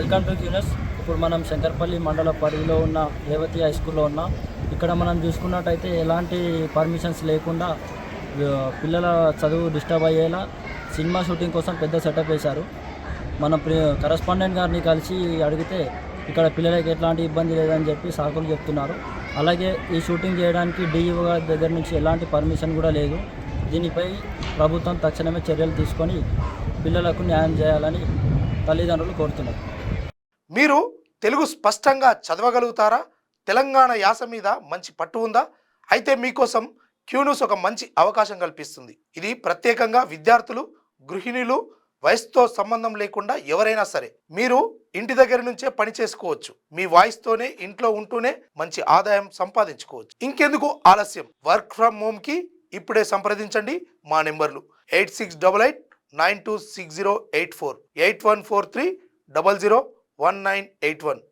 Welcome to క్యూనస్. ఇప్పుడు మనం శంకర్పల్లి మండల పరిధిలో ఉన్న రేవతి హై స్కూల్లో ఉన్నాం. ఇక్కడ మనం చూసుకున్నట్టయితే ఎలాంటి పర్మిషన్స్ లేకుండా పిల్లల చదువు డిస్టర్బ్ అయ్యేలా సినిమా షూటింగ్ కోసం పెద్ద సెటప్ వేశారు. మన కరస్పాండెంట్ గారిని కలిసి అడిగితే ఇక్కడ పిల్లలకి ఎట్లాంటి ఇబ్బంది లేదని చెప్పి సాకులు చెప్తున్నారు. అలాగే ఈ షూటింగ్ చేయడానికి డిఈఓ గారి దగ్గర నుంచి ఎలాంటి పర్మిషన్ కూడా లేదు. దీనిపై ప్రభుత్వం తక్షణమే చర్యలు తీసుకొని పిల్లలకు న్యాయం చేయాలని తల్లిదండ్రులు కోరుతున్నారు. మీరు తెలుగు స్పష్టంగా చదవగలుగుతారా? తెలంగాణ యాస మీద మంచి పట్టు ఉందా? అయితే మీకోసం క్యూన్యూస్ ఒక మంచి అవకాశం కల్పిస్తుంది. ఇది ప్రత్యేకంగా విద్యార్థులు, గృహిణులు, వయసుతో సంబంధం లేకుండా ఎవరైనా సరే మీరు ఇంటి దగ్గర నుంచే పని చేసుకోవచ్చు. మీ వాయిస్తోనే ఇంట్లో ఉంటూనే మంచి ఆదాయం సంపాదించుకోవచ్చు. ఇంకెందుకు ఆలస్యం? వర్క్ ఫ్రమ్ హోమ్కి ఇప్పుడే సంప్రదించండి. మా నెంబర్లు 8688926084, 8143001981.